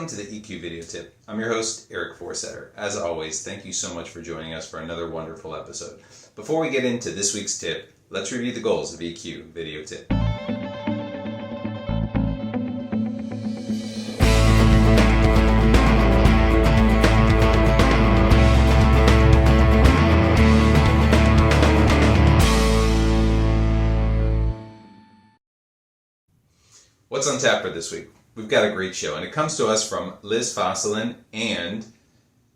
Welcome to the EQ video tip. I'm your host, Eric Forsetter. As always, thank you so much for joining us for another wonderful episode. Before we get into this week's tip, let's review the goals of EQ video tip. What's on tap for this week? We've got a great show, and it comes to us from Liz Fosselin and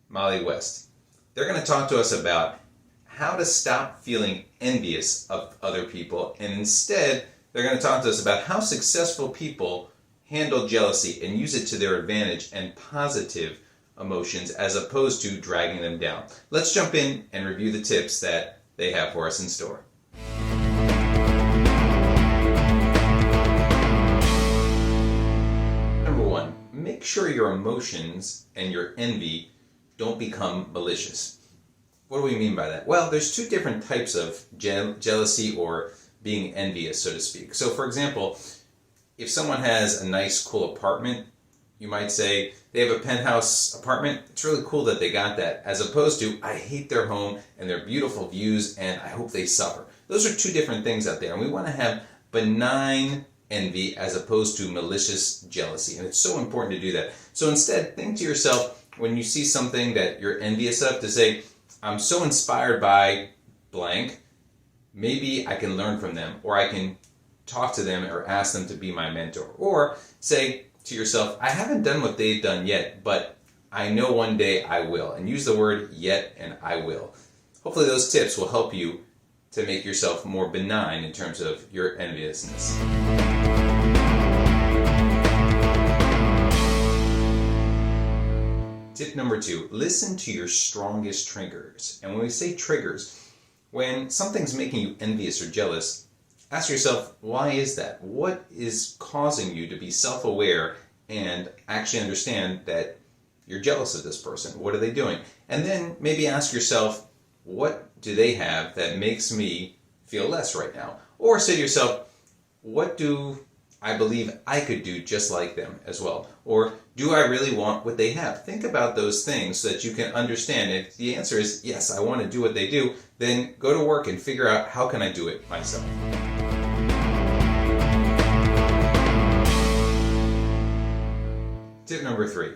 Molly West. They're going to talk to us about how to stop feeling envious of other people, and instead, they're going to talk to us about how successful people handle jealousy and use it to their advantage and positive emotions as opposed to dragging them down. Let's jump in and review the tips that they have for us in store. Make sure your emotions and your envy don't become malicious. What do we mean by that? Well, there's two different types of jealousy or being envious, so to speak. So, for example, if someone has a nice, cool apartment, you might say they have a penthouse apartment. It's really cool that they got that, as opposed to, I hate their home and their beautiful views and I hope they suffer. Those are two different things out there, and we want to have benign envy as opposed to malicious jealousy, and it's so important to do that. So instead, think to yourself when you see something that you're envious of to say, I'm so inspired by blank, maybe I can learn from them, or I can talk to them or ask them to be my mentor. Or say to yourself, I haven't done what they've done yet, but I know one day I will. And use the word yet and I will. Hopefully those tips will help you to make yourself more benign in terms of your enviousness. Tip number 2, listen to your strongest triggers. And when we say triggers, when something's making you envious or jealous, ask yourself, why is that? What is causing you to be self-aware and actually understand that you're jealous of this person? What are they doing? And then maybe ask yourself, what do they have that makes me feel less right now? Or say to yourself, what do I believe I could do just like them as well? Or do I really want what they have? Think about those things so that you can understand. If the answer is yes, I want to do what they do, then go to work and figure out how can I do it myself. Tip number 3,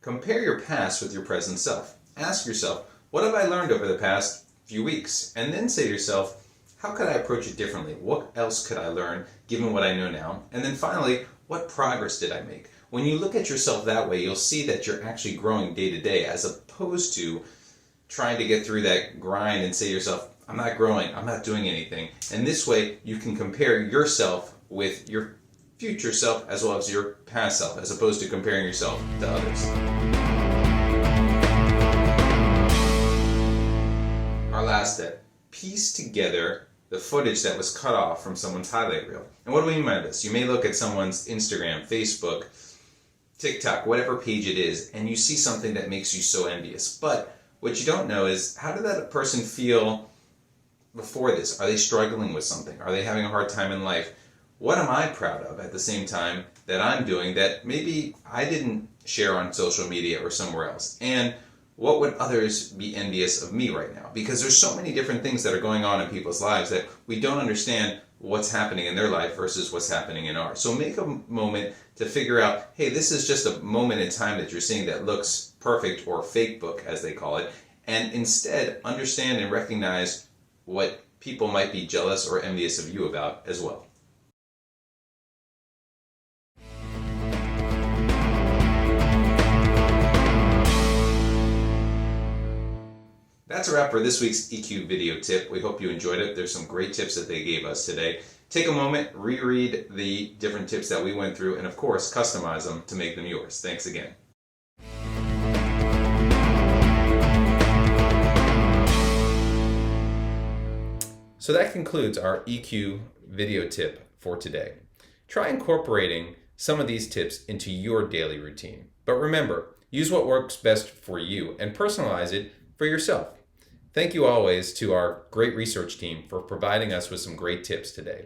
compare your past with your present self. Ask yourself, what have I learned over the past few weeks? And then say to yourself, how could I approach it differently? What else could I learn given what I know now? And then finally, what progress did I make? When you look at yourself that way, you'll see that you're actually growing day to day as opposed to trying to get through that grind and say to yourself, I'm not growing, I'm not doing anything. And this way, you can compare yourself with your future self as well as your past self, as opposed to comparing yourself to others. Our last step, piece together the footage that was cut off from someone's highlight reel. And what do we mean by this? You may look at someone's Instagram, Facebook, TikTok, whatever page it is, and you see something that makes you so envious. But what you don't know is, how did that person feel before this? Are they struggling with something? Are they having a hard time in life? What am I proud of at the same time that I'm doing that maybe I didn't share on social media or somewhere else? And what would others be envious of me right now? Because there's so many different things that are going on in people's lives that we don't understand what's happening in their life versus what's happening in ours. So make a moment to figure out, hey, this is just a moment in time that you're seeing that looks perfect, or fake book as they call it, and instead understand and recognize what people might be jealous or envious of you about as well. That's a wrap for this week's EQ video tip. We hope you enjoyed it. There's some great tips that they gave us today. Take a moment, reread the different tips that we went through, and of course, customize them to make them yours. Thanks again. So that concludes our EQ video tip for today. Try incorporating some of these tips into your daily routine. But remember, use what works best for you and personalize it for yourself. Thank you always to our great research team for providing us with some great tips today.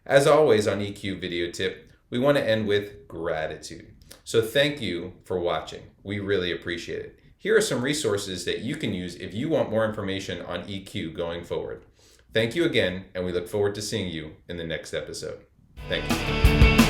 As always on EQ Video Tip, we want to end with gratitude. So thank you for watching. We really appreciate it. Here are some resources that you can use if you want more information on EQ going forward. Thank you again, and we look forward to seeing you in the next episode. Thank you.